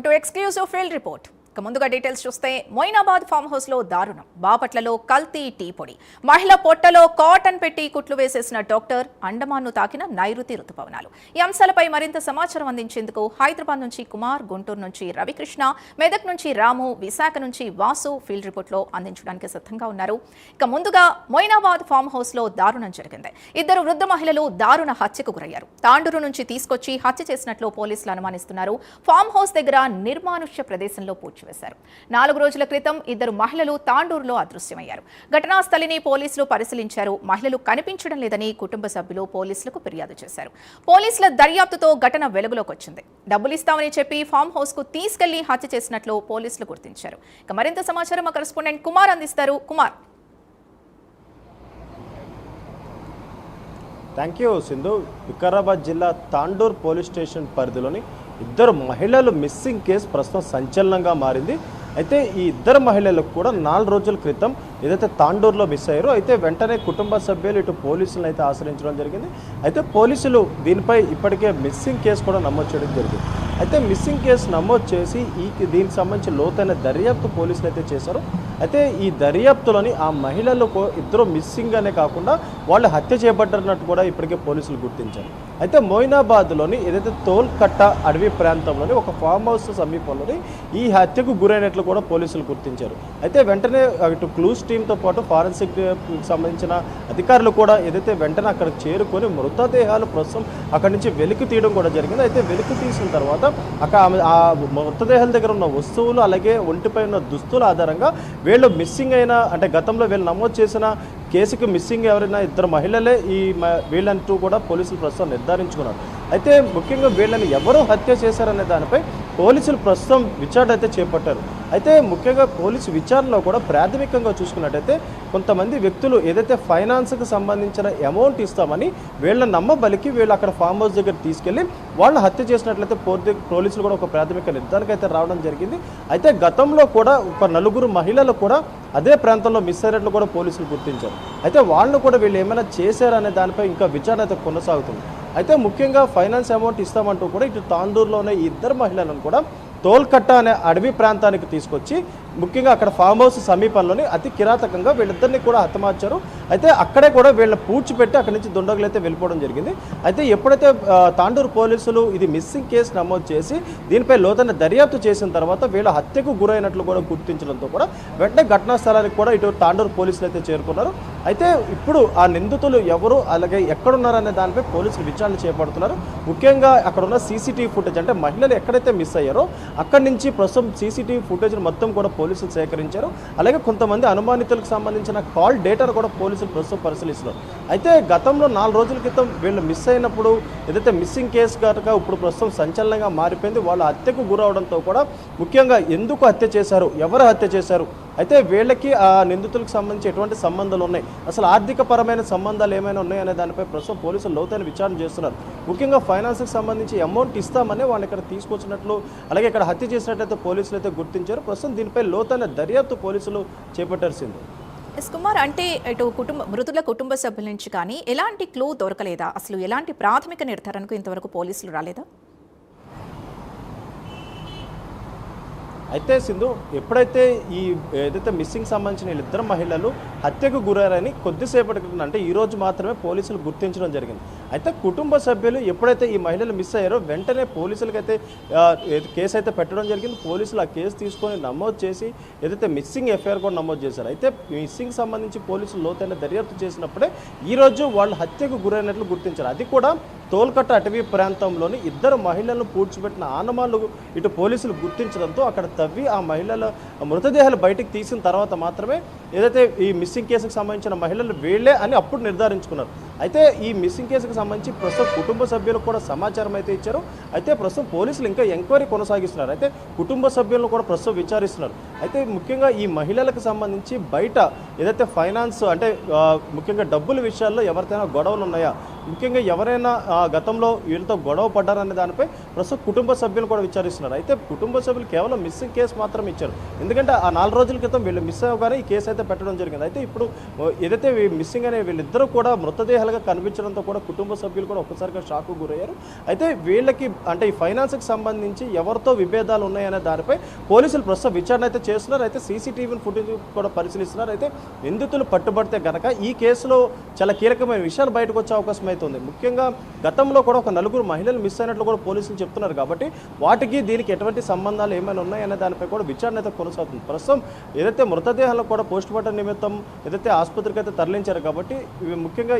To exclusive field report. ముందుగా details చూస్తే Moinabad farm house లో దారుణం. బాపట్లలో కల్తీ టీ పొడి. మహిళ పొట్టలో కాటన్ పెట్టి కుట్లు వేసేసిన డాక్టర్ అండమాన్ను తాకిన నైరుతి రుతుపవనాలు. ఈ అంశాలపై మరింత సమాచారం అందించేందుకు హైదరాబాద్ నుంచి కుమార్, గుంటూరు నుంచి రవికృష్ణ, మెదక్ నుంచి రాము, విశాఖ నుంచి వాసు ఫీల్డ్ రిపోర్ట్ లో అందించడానికి సిద్ధంగా ఉన్నారు. ఇక ముందుగా మొయినాబాద్ ఫామ్ హౌస్ లో దారుణం జరిగింది. ఇద్దరు వృద్ధ మహిళలు దారుణ హత్యకు గురయ్యారు. తాండూరు నుంచి తీసుకొచ్చి హత్య చేసినట్లు పోలీసులు అనుమానిస్తున్నారు. ఫామ్ హౌస్ దగ్గర నిర్మానుష్య ప్రదేశంలో పూడ్చివేశారు. 4 రోజుల క్రితం ఇద్దరు మహిళలు తాండూరులో అదృశ్యమయ్యారు. ఘటనా స్థలిని పోలీసులు పరిశీలించారు. మహిళలు కనిపించడం లేదని కుటుంబ సభ్యులు పోలీసులకు ఫిర్యాదు చేశారు. పోలీసుల దర్యాప్తుతో ఘటన వెలుగులోకి వచ్చింది. డబ్బులు ఇస్తామని చెప్పి ఫామ్ హౌస్ కు తీసుకెళ్లి హత్య చేసినట్లు పోలీసులు గుర్తించారు. ఇక మరింత సమాచారం మా కరెస్పాండెంట్ కుమార్ అందిస్తారు. కుమార్. Thank you Sindhu. వికారాబాద్ జిల్లా తాండూర్ పోలీస్ స్టేషన్ పరిధిలోని ఇద్దరు మహిళలు మిస్సింగ్ కేసు ప్రస్తుతం సంచలనంగా మారింది. అయితే ఈ ఇద్దరు మహిళలకు కూడా 4 రోజుల క్రితం ఏదైతే తాండూరులో మిస్ అయ్యారో అయితే వెంటనే కుటుంబ సభ్యులు ఇటు పోలీసులను అయితే ఆశ్రయించడం జరిగింది. అయితే పోలీసులు దీనిపై ఇప్పటికే మిస్సింగ్ కేసు కూడా నమోదు చేయడం జరిగింది. అయితే మిస్సింగ్ కేసు నమోదు చేసి దీనికి సంబంధించి లోతైన దర్యాప్తు పోలీసులు అయితే చేశారు. అయితే ఈ దర్యాప్తులోని ఆ మహిళలు ఇద్దరు మిస్సింగ్ అనే కాకుండా వాళ్ళు హత్య చేయబడ్డన్నట్టు కూడా ఇప్పటికే పోలీసులు గుర్తించారు. అయితే మొయినాబాద్లోని ఏదైతే తోల్కట్ట అడవి ప్రాంతంలోని ఒక ఫామ్ హౌస్ సమీపంలోని ఈ హత్యకు గురైనట్లు కూడా పోలీసులు గుర్తించారు. అయితే వెంటనే ఇటు క్లూస్ టీంతో పాటు ఫారెన్సిక్ సంబంధించిన అధికారులు కూడా ఏదైతే వెంటనే అక్కడికి చేరుకొని మృతదేహాలు ప్రస్తుతం అక్కడి నుంచి వెలికి తీయడం కూడా జరిగింది. అయితే వెలికి తీసిన తర్వాత అక్కడ ఆ మృతదేహాల దగ్గర ఉన్న వస్తువులు అలాగే ఒంటిపై ఉన్న దుస్తుల ఆధారంగా వీళ్ళు మిస్సింగ్ అయిన అంటే గతంలో వీళ్ళు నమోదు చేసిన కేసుకి మిస్సింగ్ ఎవరైనా ఇద్దరు మహిళలే వీళ్ళంటూ కూడా పోలీసులు ప్రస్తుతం నిర్ధారించుకున్నారు. అయితే ముఖ్యంగా వీళ్ళని ఎవరు హత్య చేశారనే దానిపై పోలీసులు ప్రస్తుతం విచారణ అయితే చేపట్టారు. అయితే ముఖ్యంగా పోలీసు విచారణలో కూడా ప్రాథమికంగా చూసుకున్నట్టయితే కొంతమంది వ్యక్తులు ఏదైతే ఫైనాన్స్కి సంబంధించిన అమౌంట్ ఇస్తామని వీళ్ళని నమ్మబలికి వీళ్ళు అక్కడ ఫామ్ హౌస్ దగ్గర తీసుకెళ్ళి వాళ్ళని హత్య చేసినట్లయితే పోలీసులు కూడా ఒక ప్రాథమిక నిర్ధారణకు అయితే రావడం జరిగింది. అయితే గతంలో కూడా ఒక 4 మహిళలు కూడా అదే ప్రాంతంలో మిస్ అయినట్లు కూడా పోలీసులు గుర్తించారు. అయితే వాళ్ళను కూడా వీళ్ళు ఏమైనా చేశారనే దానిపై ఇంకా విచారణ అయితే కొనసాగుతుంది. అయితే ముఖ్యంగా ఫైనాన్స్ అమౌంట్ ఇస్తామంటూ కూడా ఇటు తాండూరులోనే ఈ ఇద్దరు మహిళలను కూడా తోల్కట్ట అనే అడవి ప్రాంతానికి తీసుకొచ్చి ముఖ్యంగా అక్కడ ఫామ్ హౌస్ సమీపంలోని అతి కిరాతకంగా వీళ్ళిద్దరిని కూడా హతమార్చారు. అయితే అక్కడే కూడా వీళ్ళని పూడ్చిపెట్టి అక్కడి నుంచి దుండగులు అయితే వెళ్ళిపోవడం జరిగింది. అయితే ఎప్పుడైతే తాండూరు పోలీసులు ఇది మిస్సింగ్ కేసు నమోదు చేసి దీనిపై లోతైన దర్యాప్తు చేసిన తర్వాత వీళ్ళ హత్యకు గురైనట్లు కూడా గుర్తించడంతో కూడా వెంటనే ఘటనా స్థలానికి కూడా ఇటు తాండూరు పోలీసులు అయితే చేరుకున్నారు. అయితే ఇప్పుడు ఆ నిందితులు ఎవరు అలాగే ఎక్కడున్నారనే దానిపై పోలీసులు విచారణ చేపడుతున్నారు. ముఖ్యంగా అక్కడ ఉన్న సీసీటీవీ ఫుటేజ్ అంటే మహిళలు ఎక్కడైతే మిస్ అయ్యారో అక్కడి నుంచి ప్రస్తుతం సీసీటీవీ ఫుటేజ్ మొత్తం కూడా పోలీసులు సేకరించారు. అలాగే కొంతమంది అనుమానితులకు సంబంధించిన కాల్ డేటాను కూడా పోలీసులు ప్రస్తుతం పరిశీలిస్తున్నారు. అయితే గతంలో 4 రోజుల క్రితం వీళ్ళు మిస్ అయినప్పుడు ఏదైతే మిస్సింగ్ కేసు కనుక ఇప్పుడు ప్రస్తుతం సంచలనంగా మారిపోయింది. వాళ్ళ హత్యకు గురవడంతో కూడా ముఖ్యంగా ఎందుకు హత్య చేశారు, ఎవరు హత్య చేశారు, అయితే వీళ్ళకి ఆ నిందితులకు సంబంధించి ఎటువంటి సంబంధాలు ఉన్నాయి, అసలు ఆర్థిక పరమైన సంబంధాలు ఏమైనా ఉన్నాయనే దానిపై ప్రస్తుతం పోలీసులు లోతైన విచారణ చేస్తున్నారు. ముఖ్యంగా ఫైనాన్స్కి సంబంధించి అమౌంట్ ఇస్తామని వాళ్ళని ఇక్కడ తీసుకొచ్చినట్లు అలాగే ఇక్కడ హత్య చేసినట్లయితే పోలీసులు అయితే గుర్తించారు. ప్రస్తుతం దీనిపై లోతైన దర్యాప్తు పోలీసులు చేపట్టాల్సింది. కుమార్, అంటే ఇటు మృతుల కుటుంబ సభ్యుల నుంచి కానీ ఎలాంటి క్లూ దొరకలేదా? అసలు ఎలాంటి ప్రాథమిక నిర్ధారణకు ఇంతవరకు పోలీసులు రాలేదా? అయితే సింధు, ఎప్పుడైతే ఈ ఏదైతే మిస్సింగ్ సంబంధించిన వీళ్ళిద్దరు మహిళలు హత్యకు గురారని కొద్దిసేపటి క్రితం అంటే ఈ రోజు మాత్రమే పోలీసులు గుర్తించడం జరిగింది. అయితే కుటుంబ సభ్యులు ఎప్పుడైతే ఈ మహిళలు మిస్ అయ్యారో వెంటనే పోలీసులకైతే కేసు అయితే పెట్టడం జరిగింది. పోలీసులు ఆ కేసు తీసుకొని నమోదు చేసి ఏదైతే మిస్సింగ్ ఎఫ్ఐఆర్ కూడా నమోదు చేశారు. అయితే మిస్సింగ్ సంబంధించి పోలీసులు లోతైన దర్యాప్తు చేసినప్పుడే ఈరోజు వాళ్ళు హత్యకు గురైనట్లు గుర్తించారు. అది కూడా తోల్కట్ట అటవీ ప్రాంతంలోని ఇద్దరు మహిళలను పూడ్చిపెట్టిన ఆనమాలు ఇటు పోలీసులు గుర్తించడంతో అక్కడ తవ్వి ఆ మహిళల మృతదేహాలు బయటికి తీసిన తర్వాత మాత్రమే ఏదైతే ఈ మిస్సింగ్ కేసుకు సంబంధించిన మహిళలు వీళ్ళే అని అప్పుడు నిర్ధారించుకున్నారు. అయితే ఈ మిస్సింగ్ కేసుకు సంబంధించి ప్రస్తుతం కుటుంబ సభ్యులకు కూడా సమాచారం అయితే ఇచ్చారు. అయితే ప్రస్తుతం పోలీసులు ఇంకా ఎంక్వైరీ కొనసాగిస్తున్నారు. అయితే కుటుంబ సభ్యులను కూడా ప్రస్తుతం విచారిస్తున్నారు. అయితే ముఖ్యంగా ఈ మహిళలకు సంబంధించి బయట ఏదైతే ఫైనాన్స్ అంటే ముఖ్యంగా డబ్బుల విషయాల్లో ఎవరికైనా గొడవలు ఉన్నాయా, ముఖ్యంగా ఎవరైనా గతంలో వీళ్ళతో గొడవ పడ్డారనే దానిపై ప్రస్తుతం కుటుంబ సభ్యులు కూడా విచారిస్తున్నారు. అయితే కుటుంబ సభ్యులు కేవలం మిస్సింగ్ కేసు మాత్రం ఇచ్చారు. ఎందుకంటే ఆ 4 రోజుల క్రితం వీళ్ళు మిస్ అవ్వగానే ఈ కేసు అయితే పెట్టడం జరిగింది. అయితే ఇప్పుడు ఏదైతే మిస్సింగ్ అనే వీళ్ళిద్దరూ కూడా మృతదేహాలుగా కనిపించడంతో కూడా కుటుంబ సభ్యులు కూడా ఒక్కసారిగా షాక్ గురయ్యారు. అయితే వీళ్ళకి అంటే ఈ ఫైనాన్స్కి సంబంధించి ఎవరితో విభేదాలు ఉన్నాయనే దానిపై పోలీసులు ప్రస్తుతం విచారణ అయితే చేస్తున్నారు. అయితే సీసీటీవీ ఫుటేజ్ కూడా పరిశీలిస్తున్నారు. అయితే నిందితులు పట్టుబడితే గనక ఈ కేసులో చాలా కీలకమైన విషయాలు బయటకు వచ్చే అవకాశం అయితే ఉంది. ముఖ్యంగా గతంలో కూడా ఒక 4 మహిళలు మిస్ అయినట్లు కూడా పోలీసులు చెప్తున్నారు. కాబట్టి వాటికి దీనికి ఎటువంటి సంబంధాలు ఏమైనా ఉన్నాయనే దానిపై కూడా విచారణ అయితే కొనసాగుతుంది. ప్రస్తుతం ఏదైతే మృతదేహాలకు కూడా పోస్ట్ మార్టం నిమిత్తం ఏదైతే ఆసుపత్రికి అయితే తరలించారు. కాబట్టి ఇవి ముఖ్యంగా